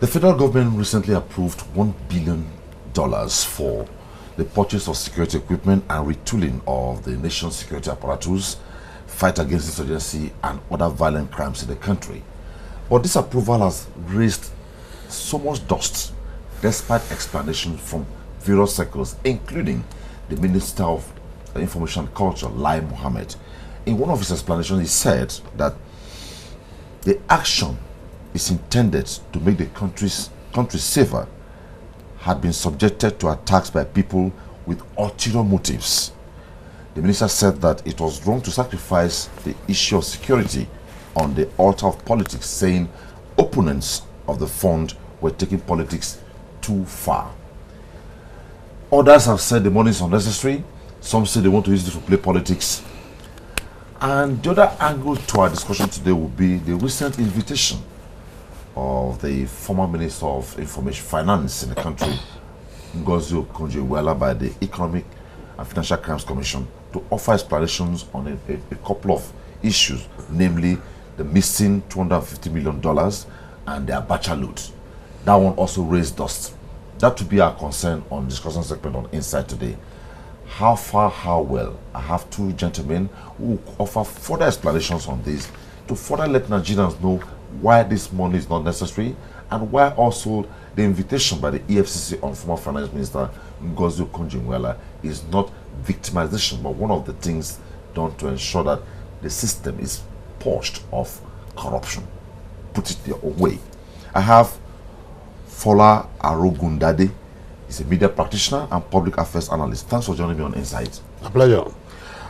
The federal government recently approved $1 billion for the purchase of security equipment and retooling of the nation's security apparatus, fight against insurgency and other violent crimes in the country. But this approval has raised so much dust, despite explanation from various circles, including the Minister of Information and Culture, Lai Mohammed. In one of his explanations, he said that the action is intended to make the country safer, had been subjected to attacks by people with ulterior motives. The minister said that it was wrong to sacrifice the issue of security on the altar of politics, saying opponents of the fund were taking politics too far. Others have said the money is unnecessary. Some say they want to use it to play politics. And the other angle to our discussion today will be the recent invitation of the former Minister of Information Finance in the country, Wojuola, by the Economic and Financial Crimes Commission to offer explanations on a couple of issues, namely the missing $250 million and the Abacha loot. That one also raised dust. That would be our concern on discussion segment on Insight today. How far, how well? I have two gentlemen who will offer further explanations on this to further let Nigerians know why this money is not necessary and why also the invitation by the EFCC on former Finance Minister Wojuola is not victimization, but one of the things done to ensure that the system is purged of corruption. Put it their own way. I have Fola Arogundade. He's a media practitioner and public affairs analyst. Thanks for joining me on Insight. A pleasure.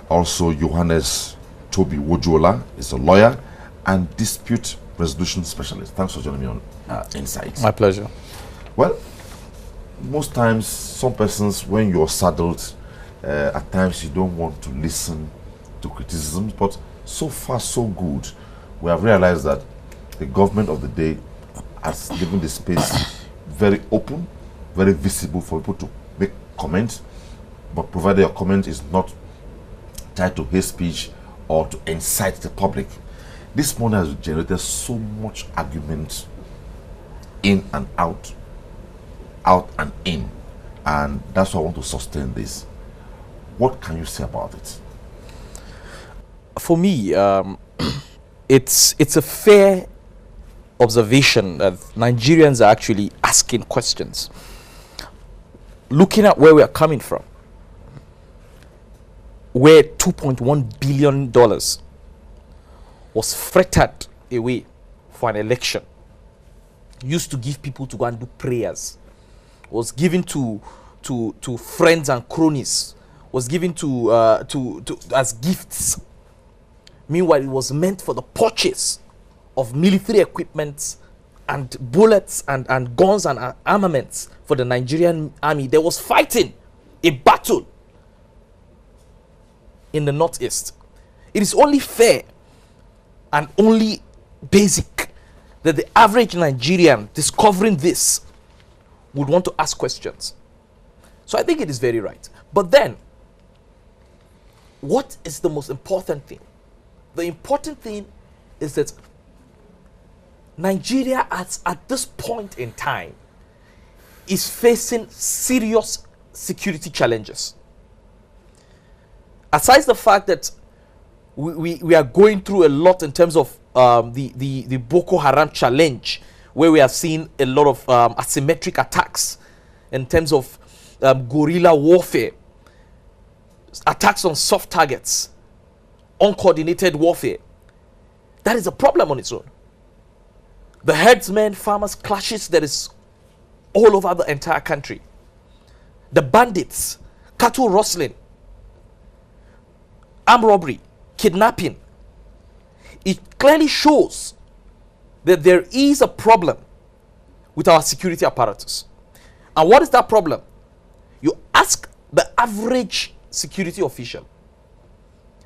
Also, Johannes Wojuola is a lawyer and dispute resolution specialist. Thanks for joining me on Insight. My pleasure. Well, most times, some persons, when you're saddled, at times you don't want to listen to criticisms, but so far so good. We have realized that the government of the day has given the space very open, very visible for people to make comments, but provided your comment is not tied to hate speech or to incite the public. This morning has generated so much argument in and out and in, and that's why I want to sustain this. What can you say about it? For me, it's a fair observation that Nigerians are actually asking questions, looking at where we are coming from, where $2.1 billion was fretted away for an election, used to give people to go and do prayers, was given to friends and cronies, was given to as gifts. Meanwhile, it was meant for the purchase of military equipment and bullets and guns and armaments for the Nigerian army. There was fighting, a battle in the Northeast. It is only fair and only basic that the average Nigerian discovering this would want to ask questions. So I think it is very right. But then, what is the most important thing? The important thing is that Nigeria at this point in time is facing serious security challenges. Aside the fact that we are going through a lot in terms of the Boko Haram challenge, where we have seen a lot of asymmetric attacks in terms of guerrilla warfare, attacks on soft targets, uncoordinated warfare. That is a problem on its own. The herdsmen, farmers clashes that is all over the entire country. The bandits, cattle rustling, armed robbery, kidnapping. It clearly shows that there is a problem with our security apparatus. And what is that problem? You ask the average security official,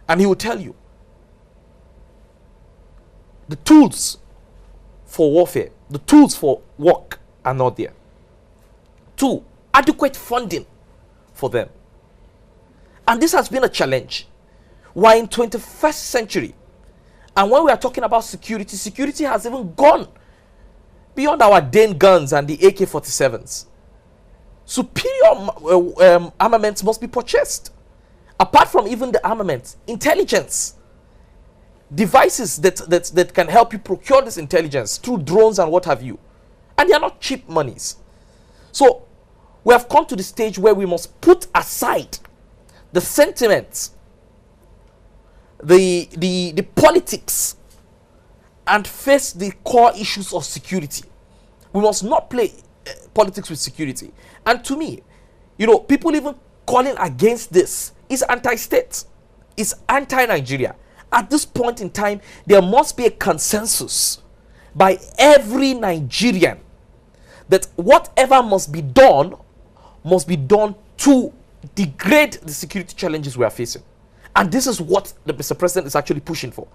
and he will tell you the tools for warfare, the tools for work are not there. 2, adequate funding for them. And this has been a challenge. We're in 21st century. And when we are talking about security, security has even gone beyond our Dane guns and the AK-47s, superior armaments must be purchased. Apart from even the armaments, intelligence, devices that can help you procure this intelligence through drones and what have you. And they are not cheap monies. So we have come to the stage where we must put aside the sentiments, the politics, and face the core issues of security. We must not play politics with security. And to me, people even calling against this is anti-state, is anti-Nigeria. At this point in time, there must be a consensus by every Nigerian that whatever must be done to degrade the security challenges we are facing. And this is what the Mr. President is actually pushing for.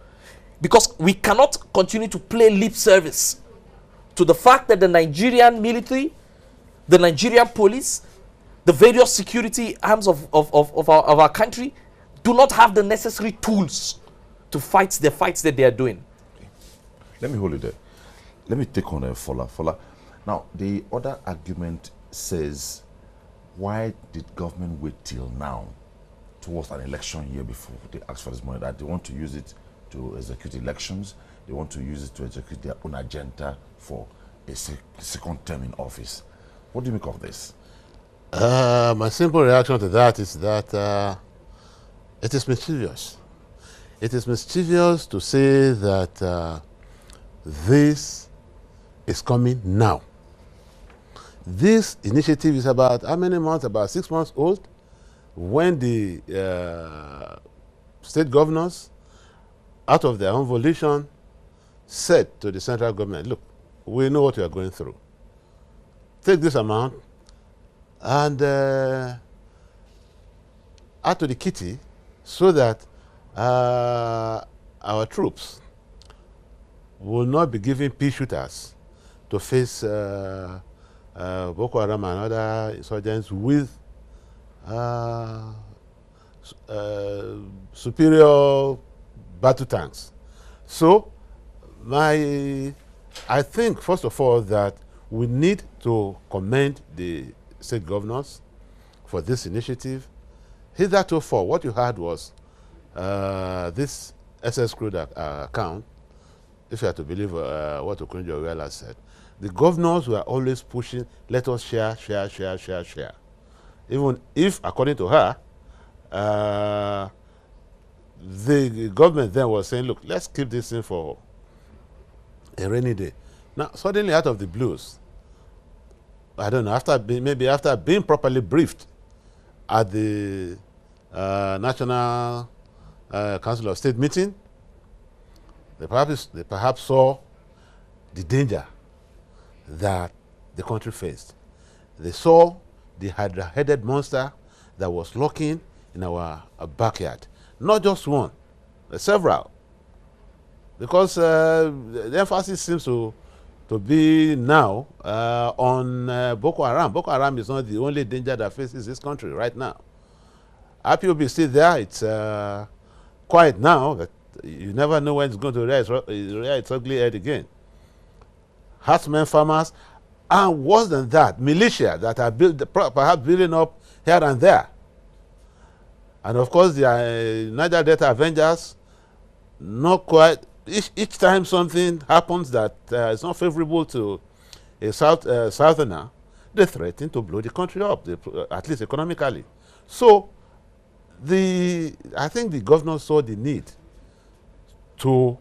Because we cannot continue to play lip service to the fact that the Nigerian military, the Nigerian police, the various security arms of our country do not have the necessary tools to fight the fights that they are doing. Okay. Let me hold it there. Let me take on Fola. Fola. Now, the other argument says, why did government wait till now, towards an election year, before they ask for this money? That they want to use it to execute elections, they want to use it to execute their own agenda for a second term in office. What do you make of this? My simple reaction to that is that it is mischievous. It is mischievous to say that this is coming now. This initiative is about how many months? About 6 months old, when the state governors, out of their own volition, said to the central government, look, we know what you are going through. Take this amount and add to the kitty so that our troops will not be given pea shooters to face Boko Haram and other insurgents with superior battle tanks. So I think, first of all, that we need to commend the state governors for this initiative. Hitherto, what you had was this SS crude account, if you have to believe what Wojuola said. The governors were always pushing, let us share. Even if, according to her, the government then was saying, look, let's keep this thing for a rainy day. Now, suddenly out of the blues, I don't know, maybe after being properly briefed at the National Council of State meeting, they perhaps saw the danger that the country faced. They saw the hydra-headed monster that was lurking in our backyard. Not just one, several. Because the emphasis seems to be now on Boko Haram. Boko Haram is not the only danger that faces this country right now. IPOB is still there. It's quiet now, but you never know when it's going to rear its ugly head again. Herdsmen, farmers, and worse than that, militia that are perhaps building up here and there. And of course, the Niger Delta Avengers, not quite. Each time something happens that is not favorable to a southerner, they threaten to blow the country up, at least economically. So, I think the governor saw the need to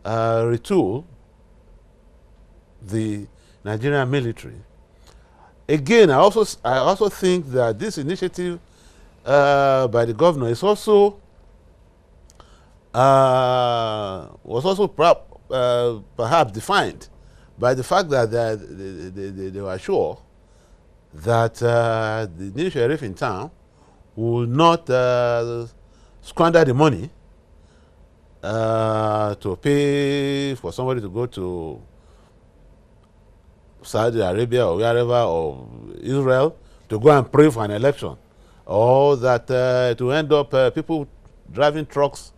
retool the Nigerian military. Again, I also think that this initiative by the governor is also was also perhaps defined by the fact that they were sure that the new sheriff in town will not squander the money to pay for somebody to go to Saudi Arabia or wherever, or Israel, to go and pray for an election, or that to end up people driving trucks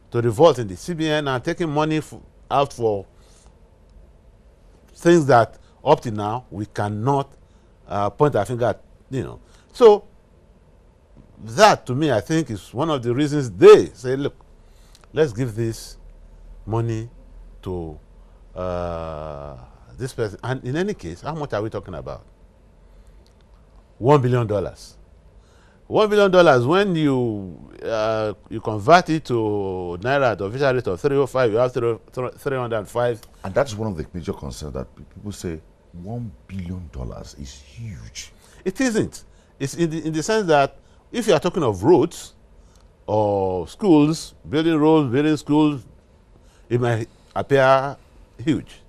to revolt in the CBN and taking money out for things that up to now we cannot point our finger at, So that, to me, I think is one of the reasons they say, look, let's give this money to this person. And in any case, how much are we talking about? $1 billion. $1 billion, when you convert it to Naira at the official rate of 305, you have 305. And that's one of the major concerns that people say $1 billion is huge. It isn't. It's in the sense that if you are talking of roads or schools, building roads, building schools, it might appear huge.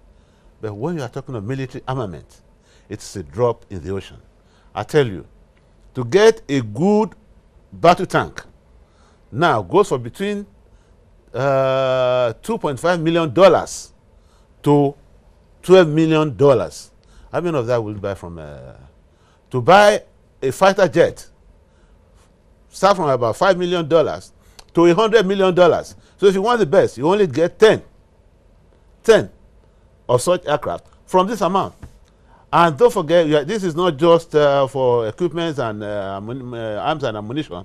But when you are talking of military armament, it's a drop in the ocean. I tell you, to get a good battle tank now goes for between $2.5 million to $12 million. How many of that will you buy from? To buy a fighter jet, start from about $5 million to $100 million. So if you want the best, you only get 10 of such aircraft from this amount. And don't forget, this is not just for equipment and arms and ammunition.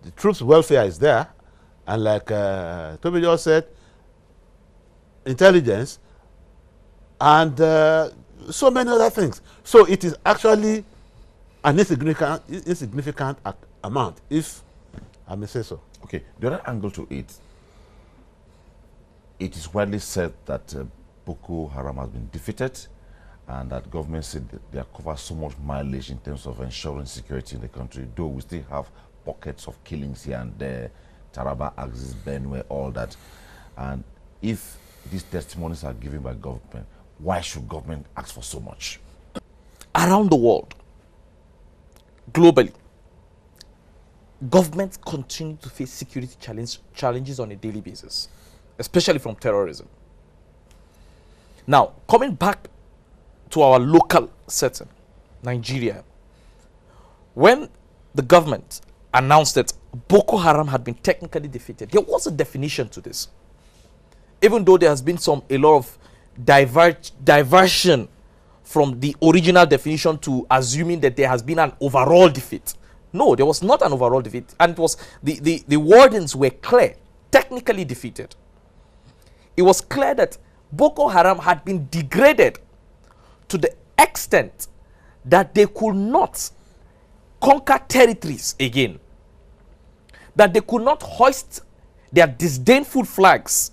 The troops' welfare is there. And like Toby just said, intelligence and so many other things. So it is actually an insignificant amount, if I may say so. Okay, the other angle to it is widely said that Boko Haram has been defeated, and that government said that they have covered so much mileage in terms of ensuring security in the country, though we still have pockets of killings here and there, Taraba, Axis, Benue, all that. And if these testimonies are given by government, why should government ask for so much? Around the world, globally, governments continue to face security challenges on a daily basis, especially from terrorism. Now, coming back to our local setting, Nigeria, when the government announced that Boko Haram had been technically defeated, there was a definition to this. Even though there has been a lot of diversion from the original definition to assuming that there has been an overall defeat. No, there was not an overall defeat. And it was the wordings were clear, technically defeated. It was clear that Boko Haram had been degraded to the extent that they could not conquer territories again. That they could not hoist their disdainful flags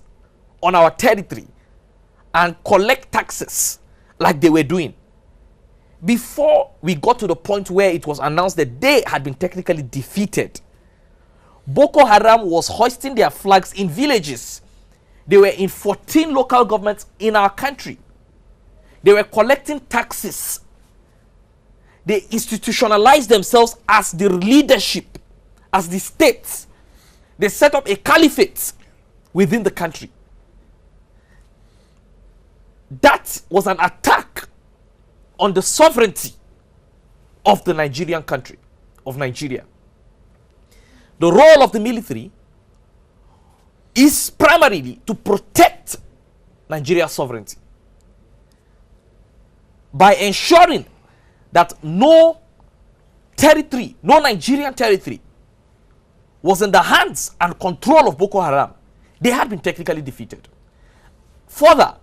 on our territory and collect taxes like they were doing. Before we got to the point where it was announced that they had been technically defeated, Boko Haram was hoisting their flags in villages. They were in 14 local governments in our country. They were collecting taxes. They institutionalized themselves as the leadership, as the states. They set up a caliphate within the country. That was an attack on the sovereignty of the Nigerian country, of Nigeria. The role of the military is primarily to protect Nigeria's sovereignty by ensuring that no territory, no Nigerian territory was in the hands and control of Boko Haram. They had been technically defeated. Further,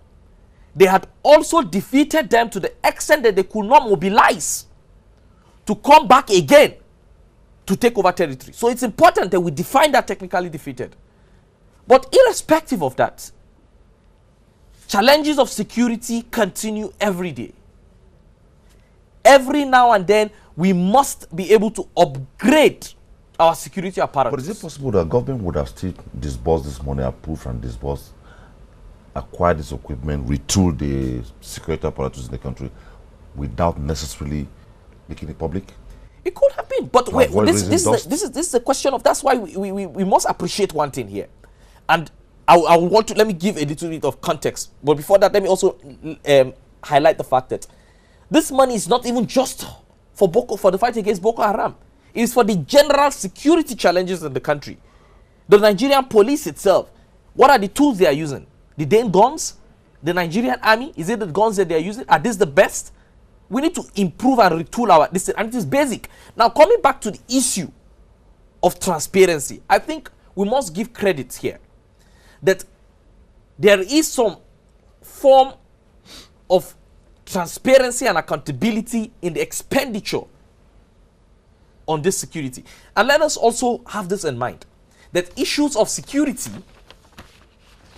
they had also defeated them to the extent that they could not mobilize to come back again to take over territory. So it's important that we define that technically defeated. But irrespective of that, challenges of security continue every day. Every now and then, we must be able to upgrade our security apparatus. But is it possible that government would have still disbursed this money, approved and disbursed, acquired this equipment, retooled the security apparatus in the country without necessarily making it public? It could have been, but wait, this is a question of, that's why we must appreciate one thing here. And I want to, let me give a little bit of context. But before that, let me also highlight the fact that this money is not even just for the fight against Boko Haram. It is for the general security challenges in the country. The Nigerian police itself, what are the tools they are using? The damn guns, the Nigerian army? Is it the guns that they are using? Are these the best? We need to improve and retool our this, and it is basic. Now, coming back to the issue of transparency, I think we must give credit here that there is some form of transparency and accountability in the expenditure on this security. And let us also have this in mind, that issues of security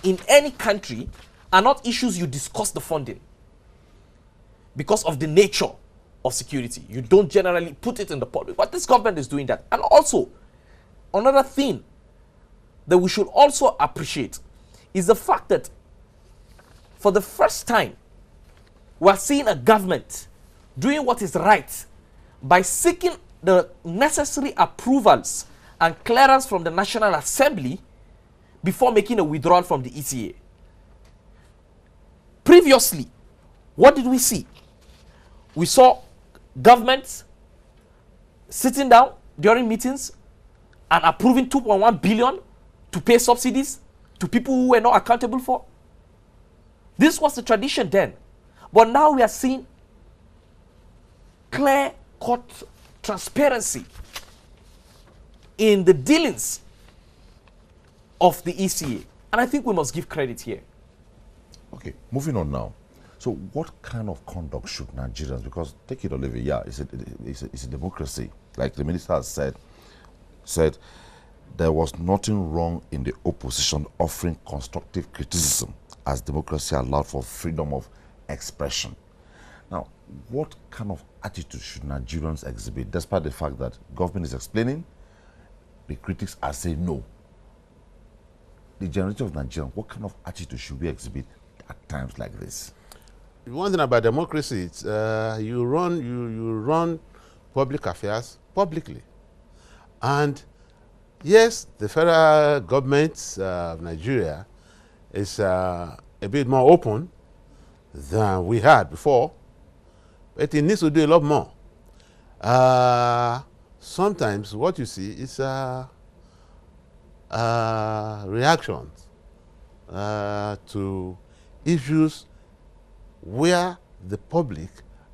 in any country are not issues you discuss the funding because of the nature of security. You don't generally put it in the public, but this government is doing that. And also, another thing that we should also appreciate is the fact that for the first time, we are seeing a government doing what is right by seeking the necessary approvals and clearance from the National Assembly before making a withdrawal from the ECA. Previously, what did we see? We saw governments sitting down during meetings and approving 2.1 billion to pay subsidies to people who were not accountable for. This was the tradition then. But now we are seeing clear-cut transparency in the dealings of the ECA. And I think we must give credit here. Okay, moving on now. So what kind of conduct should Nigerians, because take it or leave it, yeah, it's a democracy. Like the minister has said there was nothing wrong in the opposition offering constructive criticism as democracy allowed for freedom of expression. Now, what kind of attitude should Nigerians exhibit, despite the fact that government is explaining, the critics are saying no? The generation of Nigerians, what kind of attitude should we exhibit at times like this? One thing about democracy, it's, you run public affairs publicly. And yes, the federal government of Nigeria is a bit more open than we had before, but it needs to do a lot more. Sometimes what you see is reactions to issues where the public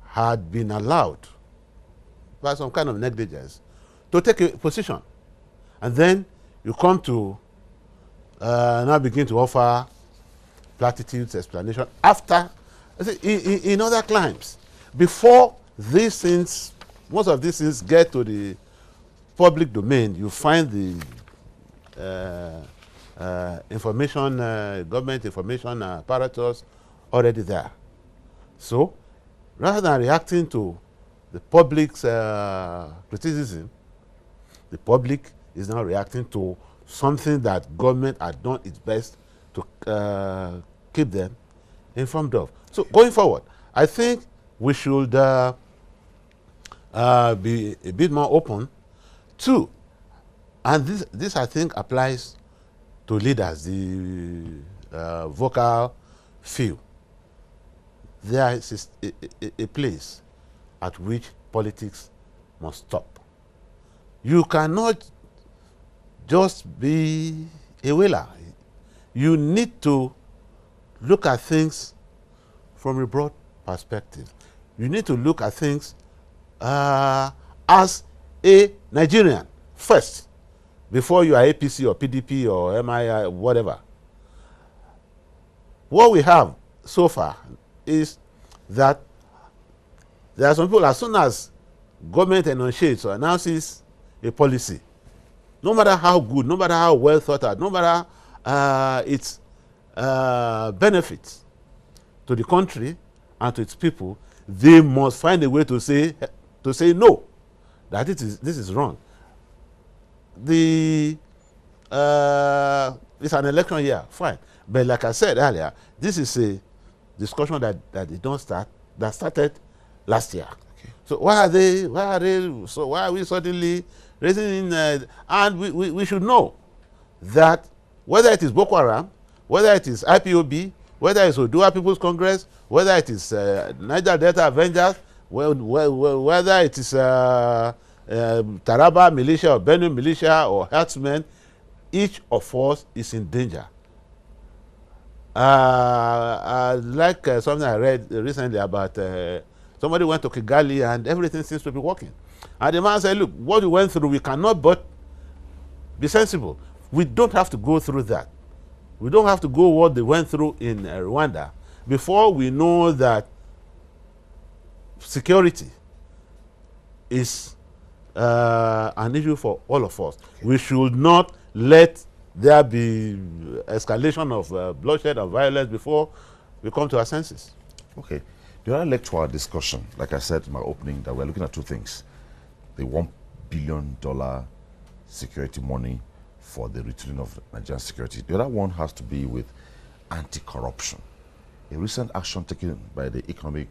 had been allowed by some kind of negligence to take a position. And then you come to now begin to offer platitudes, explanation after, in other climes. Before these things, most of these things get to the public domain, you find the information, government information apparatus already there. So, rather than reacting to the public's criticism, the public is now reacting to something that government had done its best to keep them informed of. So, going forward, I think we should be a bit more open to, and this I think applies to leaders, the vocal few. There is a place at which politics must stop. You cannot just be a whaler. You need to look at things from a broad perspective. You need to look at things as a Nigerian first, before you are APC or PDP or MI, whatever. What we have so far is that there are some people, as soon as government enunciates or announces a policy, no matter how good, no matter how well thought out, no matter its benefits to the country and to its people, they must find a way to say no, that this is wrong. It's an election year, fine. But like I said earlier, this is a discussion that started last year. Okay. So why are we suddenly raising and we should know that whether it is Boko Haram, whether it is IPOB, whether it's Oduduwa People's Congress, whether it is Niger Delta Avengers, whether it is Taraba militia or Benue militia or herdsmen, each of us is in danger. Like something I read recently about somebody went to Kigali and everything seems to be working. And the man said, look, what we went through, we cannot but be sensible. We don't have to go through that. We don't have to go what they went through in Rwanda before we know that security is an issue for all of us. Okay. We should not let there be escalation of bloodshed and violence before we come to our senses. Okay. The other leg to our discussion, like I said in my opening, that we're looking at two things. The $1 billion security money for the retooling of Nigerian security. The other one has to be with anti-corruption. A recent action taken by the economic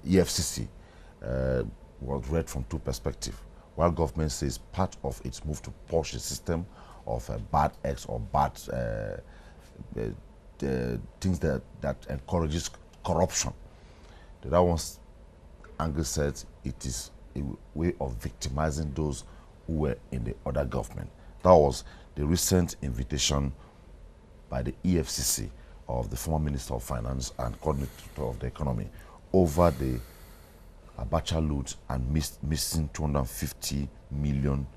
EFCC was read from two perspectives. While government says part of its move to push the system of bad acts or bad things that encourages corruption. The other one's angle said it is a way of victimizing those who were in the other government. That was the recent invitation by the EFCC of the former Minister of Finance and Coordinator of the Economy over the Abacha loot and missing $250 million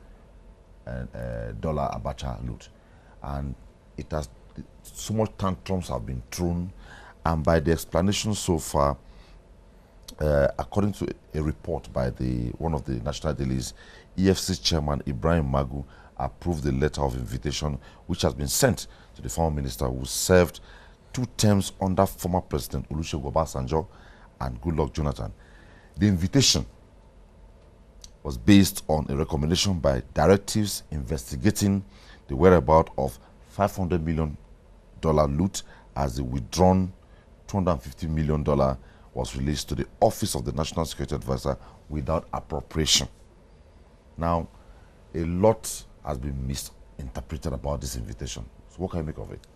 Abacha loot. And it has, so much tantrums have been thrown, and by the explanation so far, according to a report by one of the national dailies, EFCC chairman Ibrahim Magu approved the letter of invitation which has been sent to the former minister who served 2 terms under former President Olusegun Obasanjo and Goodluck Jonathan. The invitation was based on a recommendation by directives investigating the whereabouts of $500 million loot as the withdrawn $250 million was released to the Office of the National Security Advisor without appropriation. Now, a lot has been misinterpreted about this invitation. So what can you make of it?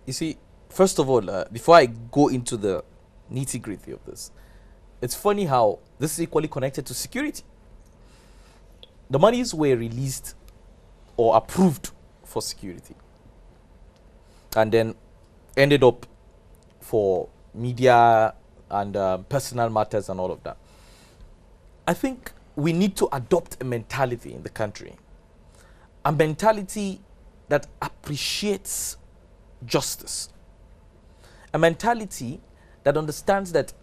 You see, first of all, before I go into the nitty-gritty of this, it's funny how this is equally connected to security. The monies were released or approved for security and then ended up for media and personal matters and all of that. I think we need to adopt a mentality in the country, a mentality that appreciates justice, a mentality that understands that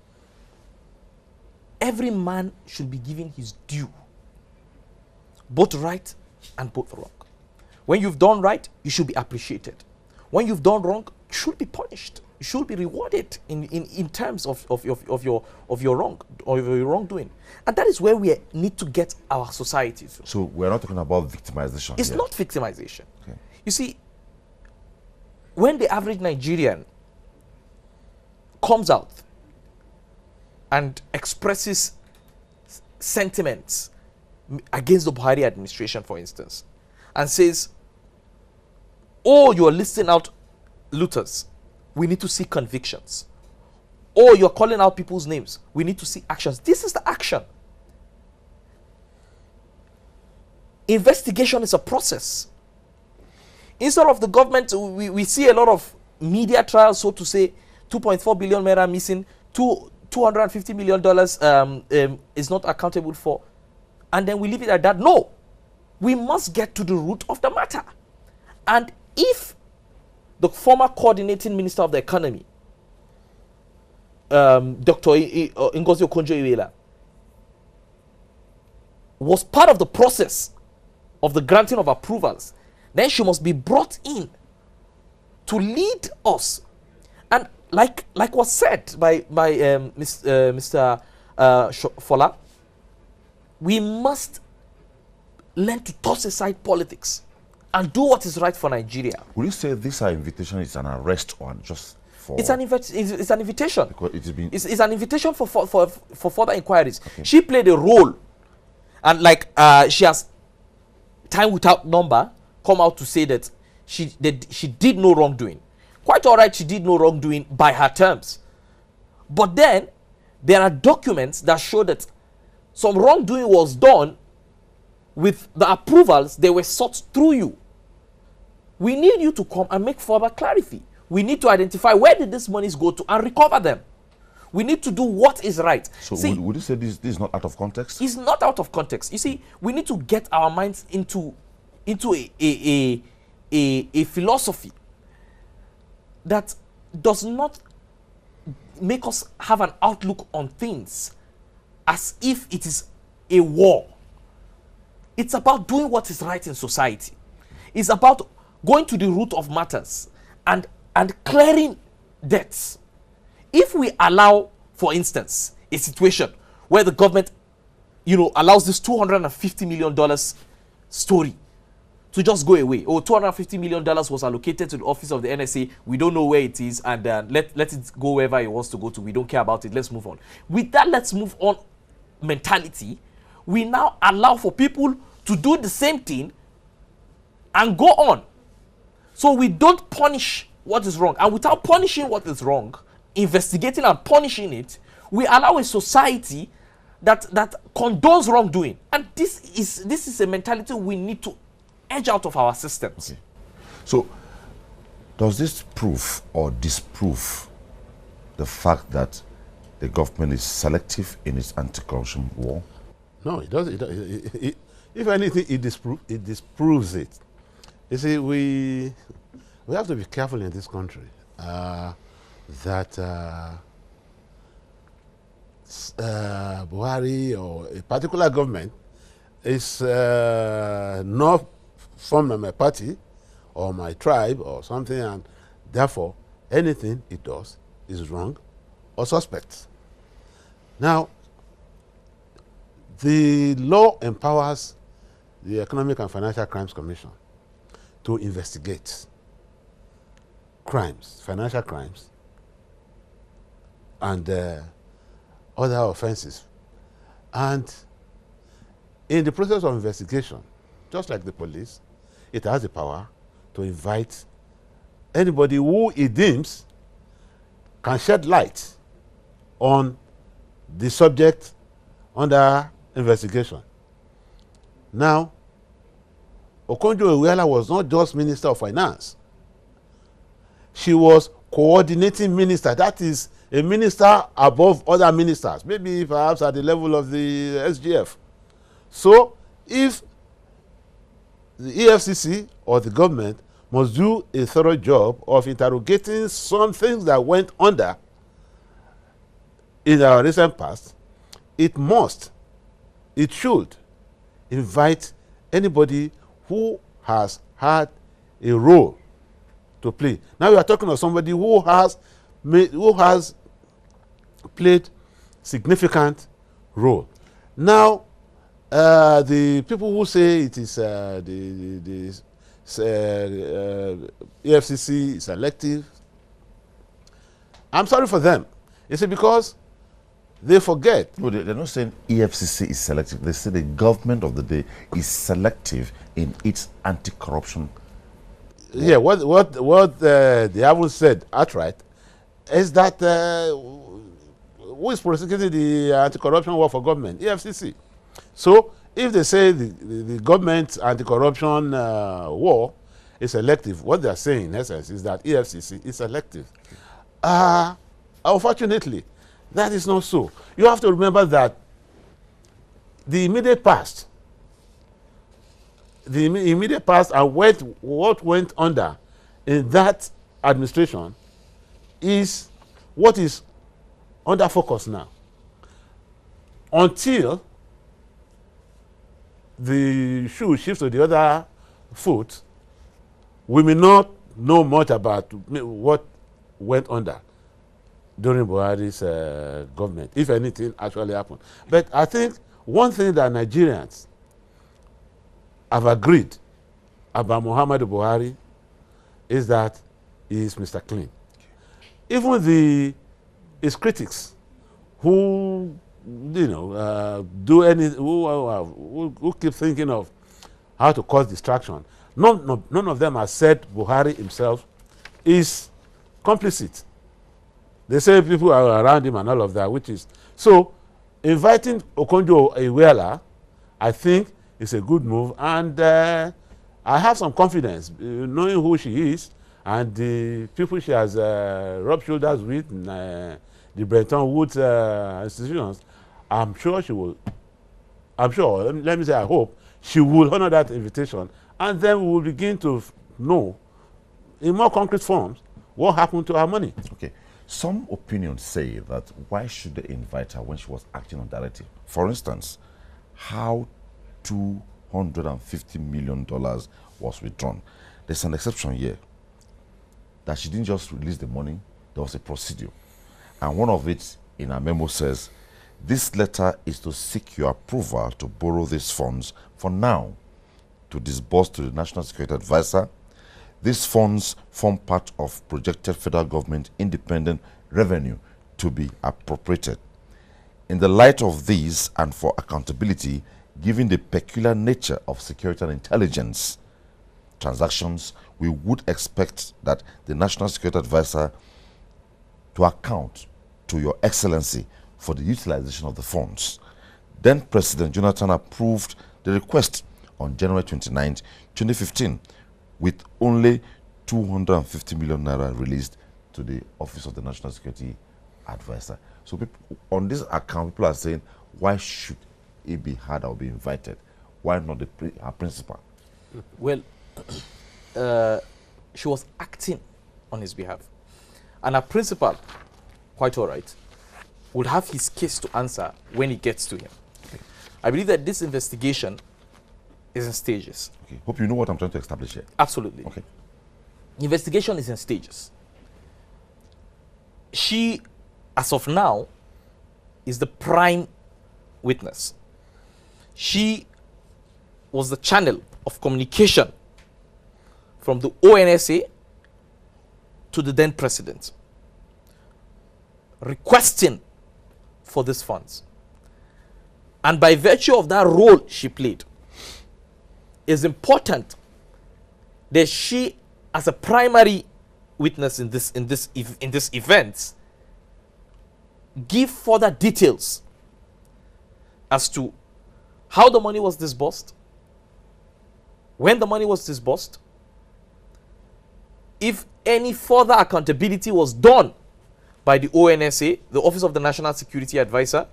every man should be given his due, both right and both wrong. When you've done right, you should be appreciated. When you've done wrong, you should be punished. You should be rewarded in terms of your wrong or your wrongdoing. And that is where we need to get our society to. So we're not talking about victimization. It's here. not victimization. Okay. You see, when the average Nigerian comes out and expresses sentiments against the Buhari administration, for instance, and says, oh, you're listing out looters, we need to see convictions. Or you're calling out people's names, we need to see actions. This is the action. Investigation is a process. Instead of the government, we see a lot of media trials, so to say, 2.4 billion naira missing, $250 million is not accountable for, and then we leave it at that. No, we must get to the root of the matter. And if the former coordinating minister of the economy, Dr. Ngozi Okonjo-Iweala, was part of the process of the granting of approvals, then she must be brought in to lead us. And like was said by Mr. Fola, we must learn to toss aside politics and do what is right for Nigeria. Would you say this invitation is an arrest or just for... It's an invitation. Because it's an invitation for further inquiries. Okay. She played a role, and like she has time without number come out to say that she did no wrongdoing. Quite all right, she did no wrongdoing by her terms. But then there are documents that show that some wrongdoing was done with the approvals they were sought through you. We need you to come and make further clarity. We need to identify where did these monies go to and recover them. We need to do what is right. So see, would you say this is not out of context? It's not out of context. You see, we need to get our minds into a philosophy that does not make us have an outlook on things as if it is a war. It's about doing what is right in society. It's about going to the root of matters and clearing debts. If we allow, for instance, a situation where the government, allows this $250 million story to just go away. Or $250 million was allocated to the office of the NSA. We don't know where it is, and let it go wherever it wants to go to. We don't care about it. Let's move on. With that let's move on mentality, we now allow for people to do the same thing and go on. So we don't punish what is wrong. And without punishing what is wrong, investigating and punishing it, we allow a society that condones wrongdoing. And this is a mentality we need to edge out of our systems. Okay. So does this prove or disprove the fact that the government is selective in its anti-corruption war? No, it doesn't. If anything, it disproves it. You see, we have to be careful in this country that Buhari or a particular government is not from my party or my tribe or something, and therefore anything it does is wrong or suspect. Now, the law empowers the Economic and Financial Crimes Commission to investigate crimes, financial crimes, and other offenses. And in the process of investigation, just like the police, it has the power to invite anybody who it deems can shed light on the subject under investigation. Now, Wojuola was not just Minister of Finance. She was coordinating minister. That is a minister above other ministers, maybe perhaps at the level of the SGF. So if the EFCC or the government must do a thorough job of interrogating some things that went under in our recent past, it should invite anybody who has had a role to play. Now we are talking of somebody who has played significant role. Now, the people who say it is the EFCC is selective, I'm sorry for them. You see, because they forget. No, they're not saying EFCC is selective. They say the government of the day is selective in its anti-corruption. Yeah, what they haven't said outright is that who is prosecuting the anti-corruption war for government? EFCC. So if they say the government's anti-corruption war is selective, what they are saying in essence is that EFCC is selective. Unfortunately, that is not so. You have to remember that the immediate past and what went under in that administration is what is under focus now. Until the shoe shifts to the other foot, we may not know much about what went under during Buhari's government, if anything actually happened. But I think one thing that Nigerians have agreed about Muhammadu Buhari is that he is Mr. Clean. Even his critics who who keep thinking of how to cause distraction, none of them has said Buhari himself is complicit. They say people are around him and all of that, which is so. Inviting Wojuola, I think, is a good move, and I have some confidence, knowing who she is and the people she has rubbed shoulders with in the Bretton Woods institutions. I'm sure she will. I'm sure, let me say I hope, she will honor that invitation, and then we will begin to know in more concrete forms what happened to her money. Okay. Some opinions say that why should they invite her when she was acting on directive? For instance, how $250 million was withdrawn. There's an exception here, that she didn't just release the money, there was a procedure. And one of it in her memo says, this letter is to seek your approval to borrow these funds for now, to disburse to the National Security Advisor. These funds form part of projected federal government independent revenue to be appropriated. In the light of these and for accountability, given the peculiar nature of security and intelligence transactions, we would expect that the National Security Advisor to account to Your Excellency for the utilization of the funds. Then President Jonathan approved the request on January 29, 2015, with only 250 million naira released to the Office of the National Security Advisor. So people, on this account, people are saying, why should it be had or be invited? Why not our principal? Well, she was acting on his behalf. And our principal, quite all right, would have his case to answer when it gets to him. Okay. I believe that this investigation is in stages. Okay. Hope you know what I'm trying to establish here. Absolutely. Okay. Investigation is in stages. She, as of now, is the prime witness. She was the channel of communication from the ONSA to the then president, requesting for these funds. And by virtue of that role she played, it's important that she, as a primary witness in this event, give further details as to how the money was disbursed, when the money was disbursed, if any further accountability was done by the ONSA, the Office of the National Security Advisor,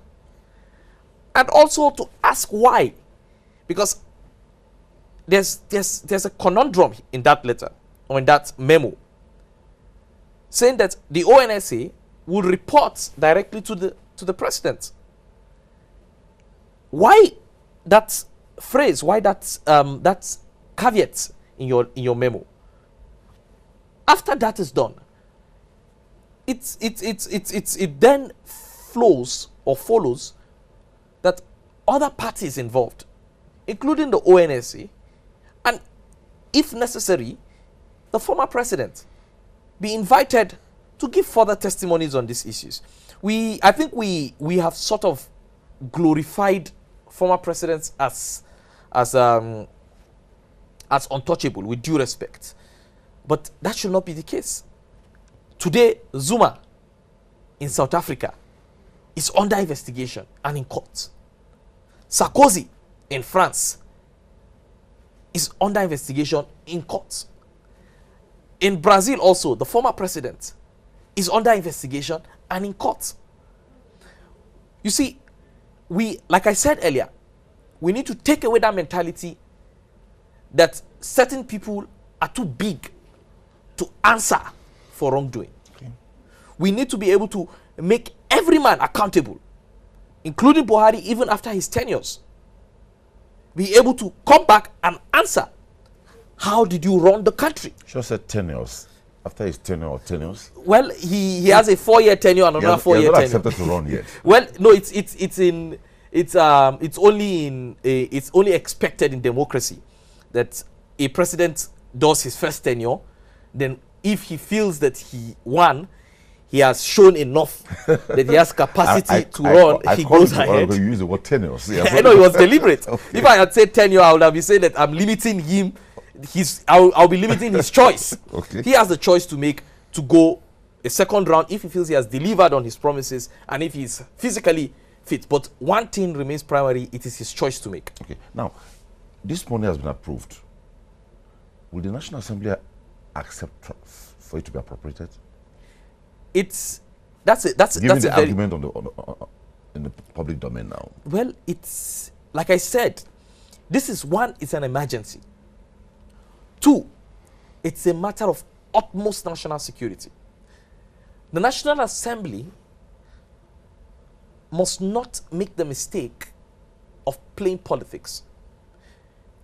and also to ask why. Because there's a conundrum in that letter, or in that memo, saying that the ONSA will report directly to the president. Why that phrase? Why that caveat in your memo? After that is done, it then flows or follows that other parties involved, including the ONSA, and if necessary, the former president, be invited to give further testimonies on these issues. I think we have sort of glorified former presidents as untouchable, with due respect. But that should not be the case. Today, Zuma in South Africa is under investigation and in court. Sarkozy in France is under investigation in court. In Brazil also, the former president is under investigation and in court. You see, like I said earlier, we need to take away that mentality that certain people are too big to answer for wrongdoing. Okay. We need to be able to make every man accountable, including Buhari, even after his tenures. Be able to come back and answer. How did you run the country? She said tenures. After his tenure or tenures? Well, he has a 4-year tenure and another 4-year tenure. He has not accepted to run yet. Well, no, it's only expected in democracy that a president does his first tenure, then if he feels that he won, he has shown enough that he has capacity to run, he goes ahead. You use the word tenures. Yeah, I know it was deliberate. Okay. If I had said tenure, I would have been saying that I'm limiting him. I'll be limiting his choice. Okay. He has the choice to make to go a second round if he feels he has delivered on his promises and if he's physically fit. But one thing remains primary: it is his choice to make. Okay. Now, this money has been approved. will the National Assembly accept for it to be appropriated? That's a Given the very, argument in the public domain now. well, it's like I said, this is one, it's an emergency. Two, it's a matter of utmost national security. The National Assembly must not make the mistake of playing politics.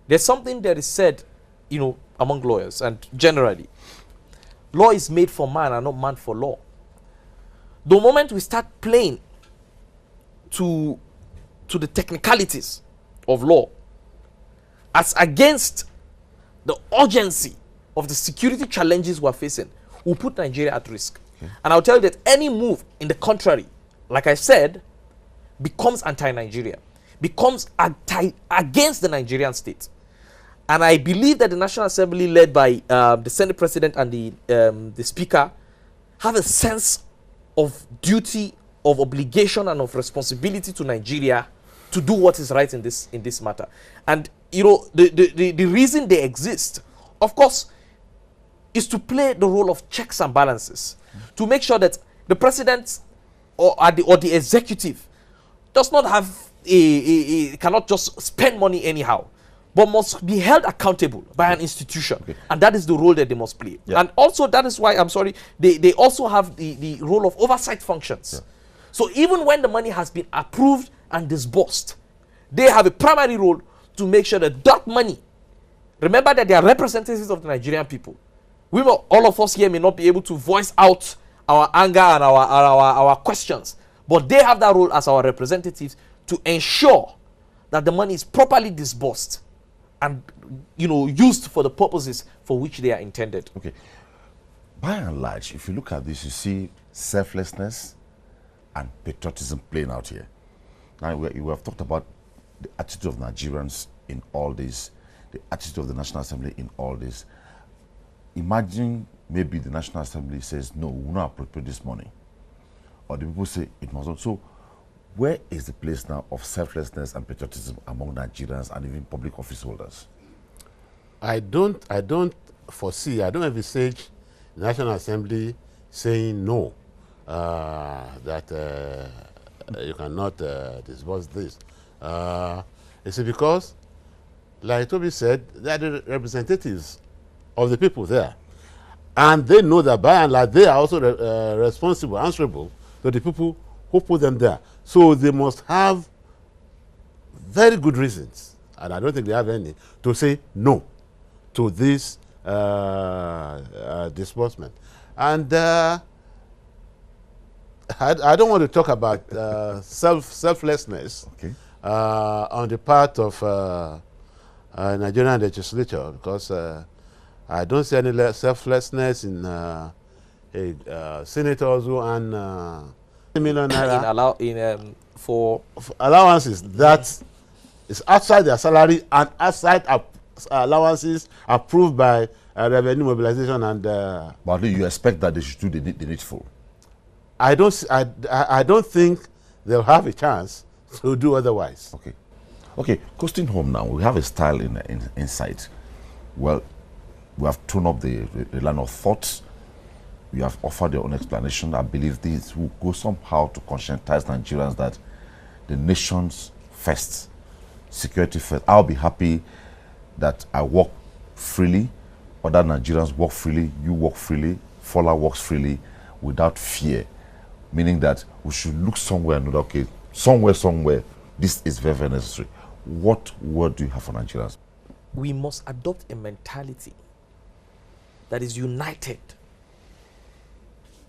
There's something that is said, you know, among lawyers and generally. Law is made for man and not man for law. The moment we start playing to the technicalities of law as against the urgency of the security challenges we're facing, will put Nigeria at risk. Okay. And I'll tell you that any move in the contrary, like I said, becomes anti-Nigeria, becomes against the Nigerian state. And I believe that the National Assembly, led by the Senate President and the Speaker, have a sense of duty, of obligation, and of responsibility to Nigeria to do what is right in this matter. And you know, the reason they exist, of course, is to play the role of checks and balances, to make sure that the president or the executive does not have cannot just spend money anyhow, but must be held accountable by an institution. Okay. And that is the role that they must play. Yeah. And also, that is why, I'm sorry, they also have the role of oversight functions. Yeah. So even when the money has been approved and disbursed, they have a primary role to make sure that that money, remember that they are representatives of the Nigerian people. All of us here may not be able to voice out our anger and our questions, but they have that role as our representatives to ensure that the money is properly disbursed and, you know, used for the purposes for which they are intended. Okay. By and large, if you look at this, you see selflessness and patriotism playing out here. Now, we have talked about the attitude of Nigerians in all this, the attitude of the National Assembly in all this. Imagine maybe the National Assembly says, no, we will not appropriate this money. Or the people say it must not. So where is the place now of selflessness and patriotism among Nigerians and even public office holders? I don't foresee, I don't envisage the National Assembly saying no, that you cannot disburse this. It's because, like Toby said, they are the representatives of the people there. And they know that by and large, they are also responsible, answerable to the people who put them there. So they must have very good reasons, and I don't think they have any, to say no to this disbursement. And I don't want to talk about selflessness, okay, on the part of Nigerian legislature, because I don't see any selflessness in senators who earn million naira for allowances that is outside their salary and outside allowances approved by revenue mobilization and. But you expect that they should do the needful? I don't think they'll have a chance to do otherwise. Okay, okay. Coasting home now, we have a style in sight. Well, we have torn up the line of thoughts. We have offered your own explanation. I believe this will go somehow to conscientize Nigerians that the nation's first, security first. I'll be happy that I walk freely, other Nigerians walk freely, you walk freely, Fola walks freely, without fear. Meaning that we should look somewhere and know, okay, somewhere, this is very, very necessary. What word do you have for Nigerians? We must adopt a mentality that is united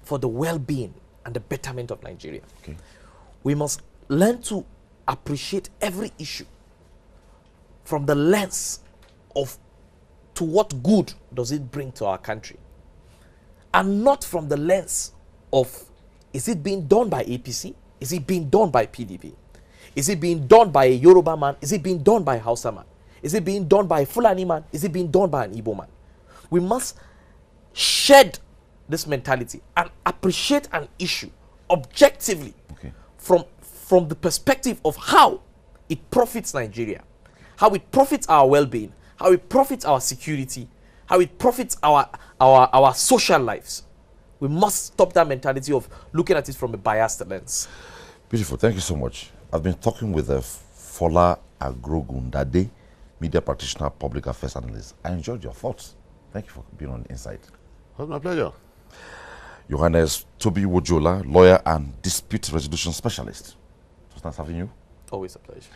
for the well-being and the betterment of Nigeria. Okay. We must learn to appreciate every issue from the lens of to what good does it bring to our country, and not from the lens of is it being done by APC? Is it being done by PDP? Is it being done by a Yoruba man? Is it being done by a Hausa man? Is it being done by a Fulani man? Is it being done by an Igbo man? We must shed this mentality and appreciate an issue objectively, okay, from the perspective of how it profits Nigeria, how it profits our well-being, how it profits our security, how it profits our social lives. We must stop that mentality of looking at it from a biased lens. Beautiful. Thank you so much. I've been talking with Fola Agrogundade, media practitioner, public affairs analyst. I enjoyed your thoughts. Thank you for being on Insight. It was my pleasure. Johannes Wojuola, lawyer and dispute resolution specialist. It was nice having you. Always a pleasure.